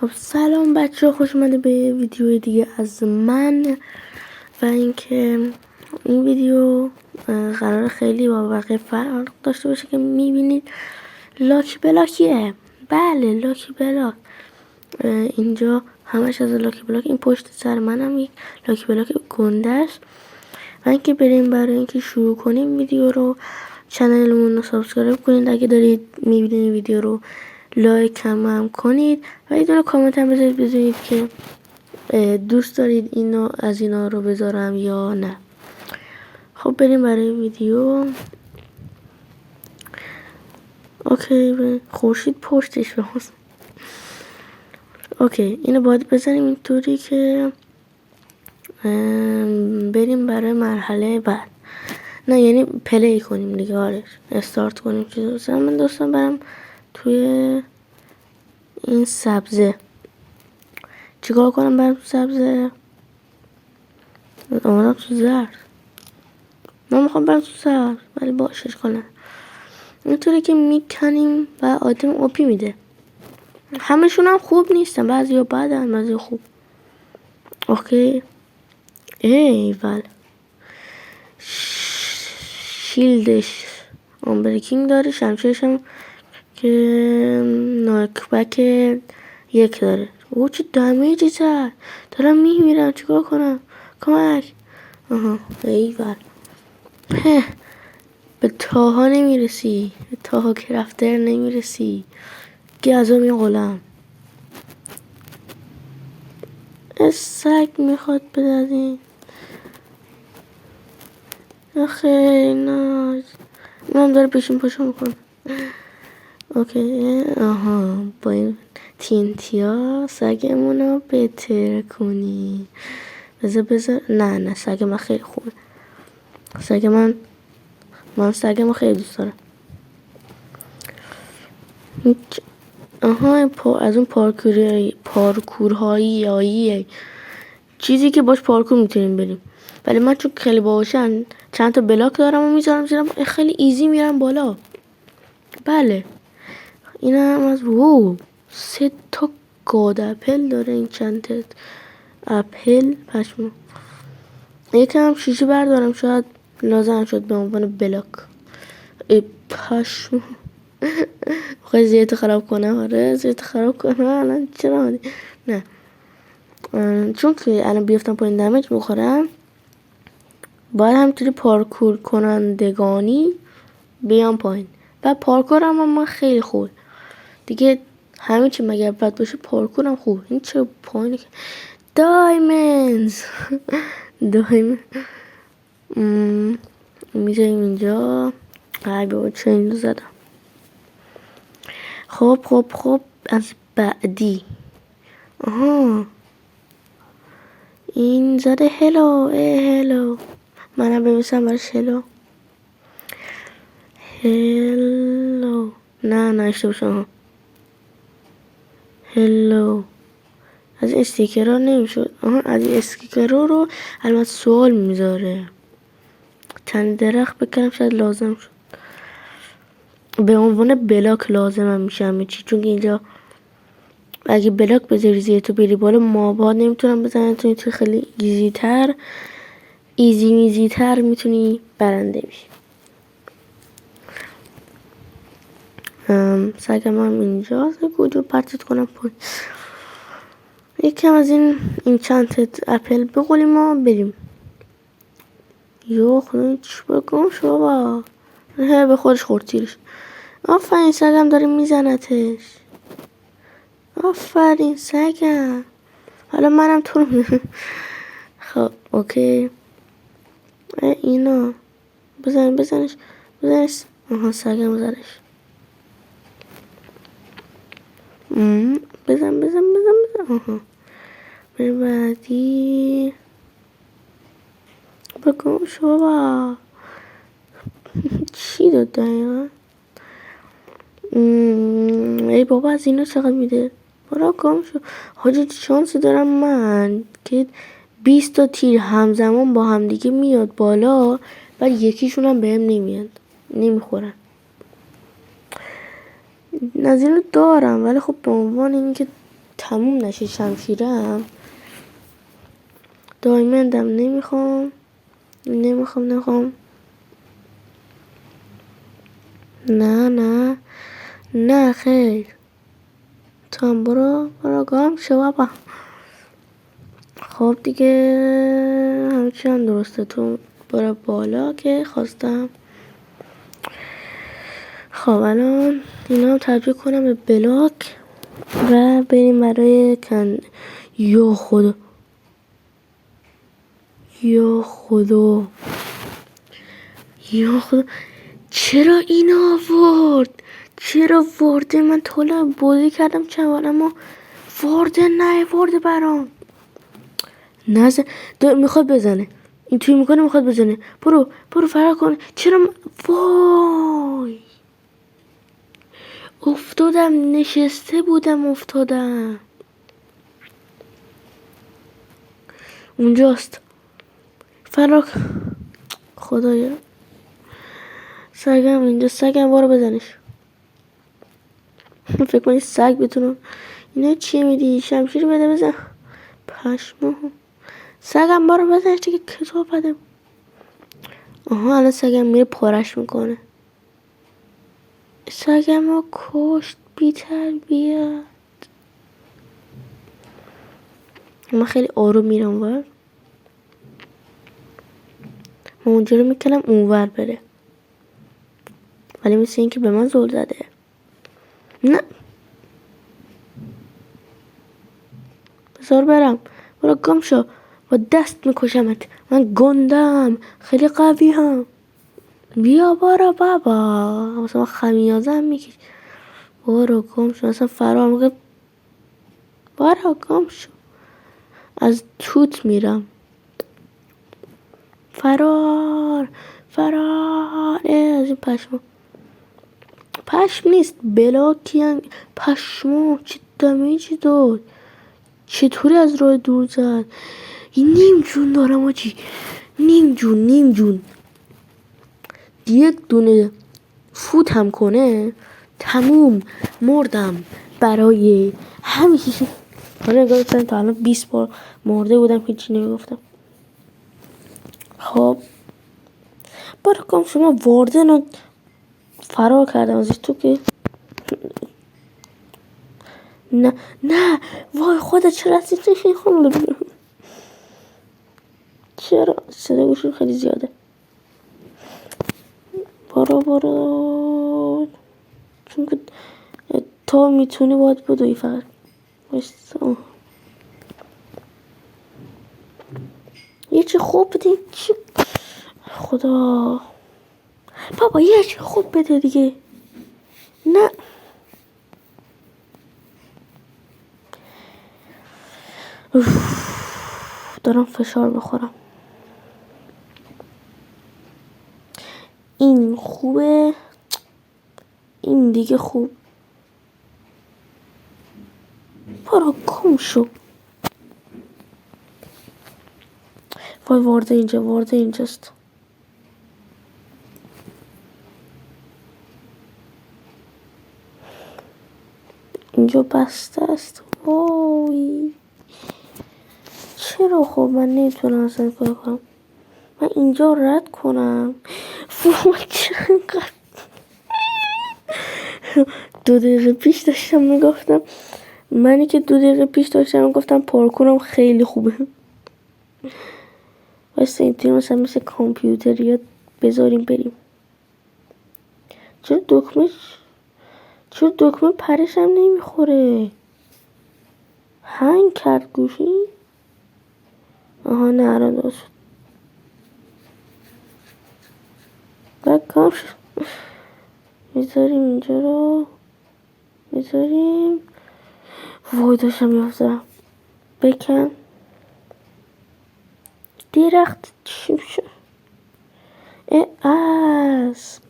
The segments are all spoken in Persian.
خب سلام بچه ها، خوش اومده به ویدیو دیگه از من. و اینکه این ویدیو قرار خیلی با بقیه فرق داشته باشه که میبینید لاکی بلاکیه. بله لاکی بلاک. اینجا همش از لاکی بلاک. این پشت سر منم یک لاکی بلاک گنده است. و اینکه بریم برای اینکه شروع کنیم ویدیو رو، چنلمون رو سابسکرایب کنید اگه دارید میبینید ویدیو رو، لایک هم کنید و یه دونه کامنت هم بذارید که دوست دارید اینو از اینا رو بذارم یا نه. خب بریم برای ویدیو. اوکی، خورشید پشتش بهاست. اوکی، اینو باید بزنیم اینطوری که بریم برای مرحله بعد. نه یعنی پلی کنیم دیگه، آره استارت کنیم. چیزا من دوستان برم توی این سبزه. چیکار کنم برم تو سبزه؟ اومدم تو زرد. من میخوام برم تو سبز، ولی باشش کنم اینطوری که میکنیم و آیتم اوپی میده. همشون هم خوب نیستن، بعضی ها بدن بعضی خوب. اوکی ایول، شیلدش آنبریکینگ داره، شمشیرش هم که ناکبک 1 داره. او چه دمیجی زد، دارم میمیرم، چیکار کنم؟ کمک. آها ایول، به تاها نمیرسی، به تاها کرافتر نمیرسی. گازو می غلام سگ میخواد بدازین. آخه نه، من داره پیشون پاشو میکنه. اوکی آها، با این تینتیا سگمونو بهتر کنی. بذار نه سگ من خیلی خوبه. سگ من سگمو خیلی دوست دارم. آها از اون پارکورهایی چیزی که باش پارکور میتونیم بریم. ولی من چون خیلی باهوشم چند تا بلاک دارم و میذارم زیرم، خیلی ایزی میرم بالا. بله این هم از 3 تا گاد اپل داره. این چند تا اپل پشمو. یکم شیشه بردارم، شاید لازم شد به عنوان بلاک. پشمو خواهی زیت خراب کنم. آره زیت خراب کنم. الان چرا آمدی؟ نه چون که الان بیفتم پایین دمیج میخورم، باید همینطوری پارکور کنندگانی بیام پایین. و پارکورم هم من خیلی خوب دیگه. همین چی مگر بد باشه پارکورم خوب. این چه پایینه که دایمنز دایمن میذاریم اینجا. ای بابا چه اینو زدم. خب از بعدی. آها این زده هلو. هلو منم بمیسم برش هلو. نه اشته باشم. هلو از این استیکر ها نمیشد. از این استیکر رو البته سوال میذاره. چند درخت بکنم شاید لازم شد. به عنوان بلاک لازم هم میشه همه چی، چون اینجا اگه بلاک بذاری زیر تو بری بالا، مابات نمیتونم بزنن. تو خیلی ایزی تر میتونی برنده بشی. سگم هم اینجاست. گوجو پرتت کنم پایین. یکم از این چند اپل بقولیم ما بریم. یو خدا چی بگم شو با به خودش خورد تیرش. آفرین سگم داره میزنتش. آفرین سگم. حالا منم تو رو خب اوکی اینا بزنش. آها سگم زدش. بزن آها بریم بعدی. بگم شما چی داد دقیقا؟ ای بابا از اینا چقدر میده. برا کام شو. حاجی شانسی دارم من که 20 تا تیر همزمان با هم دیگه میاد بالا، بعد یکیشون هم بهم نمیاد، نمیخورن. از اینو دارم ولی خب به عنوان اینکه تموم نشه شمشیرم. دایمندم نمیخوام. نه خیر. تو هم برو گام شو بابا. خب دیگه همچی هم درسته. تو برو بالا که خواستم. خب الان اینا هم تبدیل کنم به بلاک و بریم برای یا خدا چرا این آورد؟ چرا ورده؟ من طولا بازی کردم چند اما ورده برام. میخواد بزنه. این توی میکنه میخواد بزنه. برو فرار کن. چرا وای افتادم. نشسته بودم افتادم. اونجاست. فرار. خدایا سگم اینجا. سگم برو بزنش. فکر کنی سگ بتونم. اینا چی میدی؟ شمشیر بده بزن. پشمو. سگم برو بزنش دیگه. کتاب بده. آها الان سگم میره پارش میکنه. سگم رو کشت. بی تربیت. من خیلی آروم میرم ور. من اونجا رو میکنم اونور بره. ولی مثل این که به من زل زده. نه بذار برم. برو گم شو. با دست میکشمت. من گندم. خیلی قوی هم. بیا برو بابا. مثلا خمیازم میکش. برو گم شو. مثلا فرار میگه. برو گم شو. از توت میرم. فرار از این پشم نیست بلاکیان. پشمو چه دمیجی داد. چطوری از راه دور زد. این نیم جون دارم آجی. نیم جون یک دونه فوت هم کنه تموم. مردم برای همیشه. حالا نگاه بکنم تا الان 20 بار مرده بودم هیچی نمیگفتم. خب برو کام شما. واردن رو فرار کردم ازش. تو که نه وای خدا چرا از این خون چرا صدا گوشون خیلی زیاده. برو چون که تا میتونی باید بدوی فقط. یه چی خوب بده. چی خدا بابا یه چی خوب بده دیگه. نه دارم فشار بخورم. این خوبه. این دیگه خوب. برو گم شو. وای وارده اینجاست. اینجا بسته است. وای چرا خب من نمیتونم اصلا کار کنم. من اینجا رد کنم. وای چقدر 2 دقیقه پیش داشتم میگفتم. منی که 2 دقیقه پیش داشتم میگفتم پارکورم خیلی خوبه. واسه این تیم مثلا مثل کامپیوتریات بذاریم بریم. چرا دکمه پرش هم نمیخوره. هنگ کرد گوشی. آها نه الان درست شد. بکام شد. میذاریم اینجا رو. وای داشتم میافتم. بکن درخت چی شد. اسب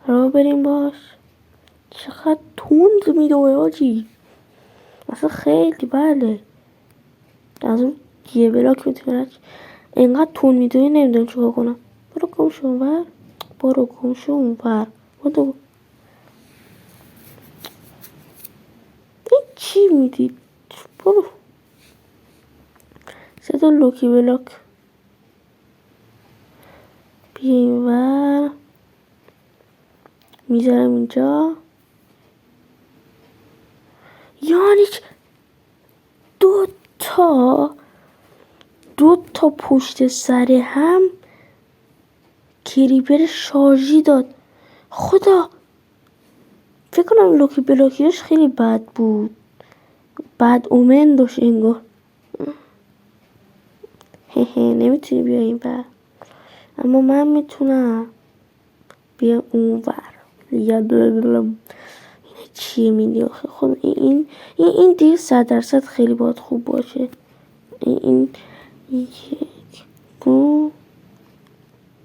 را بریم باش. چقدر تند میدوه آجی. اصلا خیلی بله. از اون یه بلاک میتونه اینقدر تون میدوه. نمیدونم چیکار کنم. برو گم شو اونور. چی میدید؟ برو 3 تا لوکی بلاک بیا اینور میذارم اینجا. یعنی دو تا پشت سر هم کریپر شارژی داد. خدا فکر کنم لوکی بلاکیش خیلی بد بود، بد اومن داشت انگار. نمیتونی بیا این بر، اما من میتونم بیا اون بر. این چیه میدی آخه؟ خود این دیگه 100% خیلی باید خوب باشه. این یک دو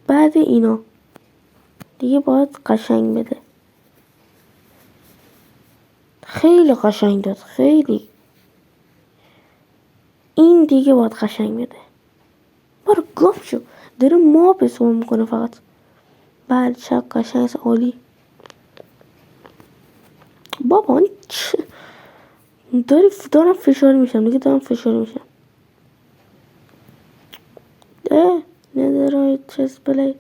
بعد اینا دیگه باید قشنگ بده. خیلی قشنگ داد، خیلی. این دیگه باید قشنگ بده. برو گم شو، داره ما بسوم میکنه فقط. بله چه قشنگ است، عالی. بابا دارم فشار میشم دیگه، دارم فشار میشم. نظرهای چست بلید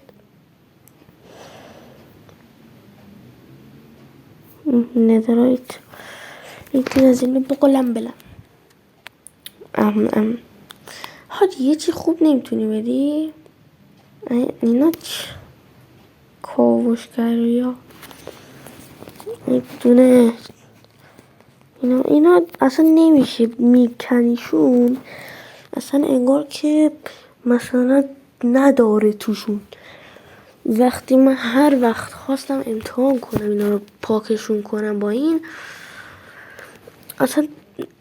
نظرهایت یکی از این بقلم بلم. حاجی یه چی خوب نمیتونی بدی؟ اینا چی؟ کاوشگری ها دونه اینا اصلا نمیشه میکنیشون، اصلا انگار که مثلا نداره توشون. وقتی من هر وقت خواستم امتحان کنم اینا رو پاکشون کنم با این، اصلا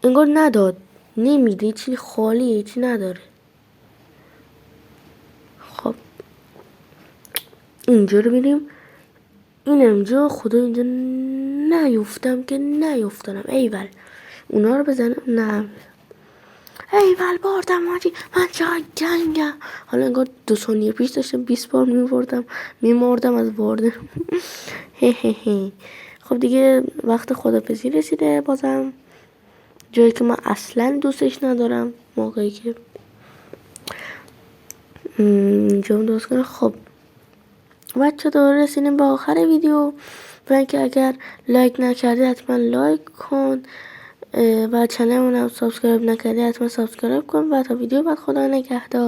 انگار نداد، نمیده، چی خالیه، چی نداره. خب اینجا رو بریم، این اینجا خدا اینجا نیفتم که نیفتنم. ایول اونا رو بزنم، نه ایول بردم آجی، من چقدر گنگم. حالا انگار 2 ثانیه پیش داشتم 20 بار میمردم از برده. خب دیگه وقت خدافظی رسیده. بازم جایی که من اصلا دوستش ندارم، موقعی که اینجا درست کنم. خب بچه داره رسیدیم به آخر ویدیو و اینکه اگر لایک نکردی حتما لایک کن و چنل اونم سابسکرایب نکردی حتما سابسکرایب کن و تا ویدیو بعد خدا نگهدار.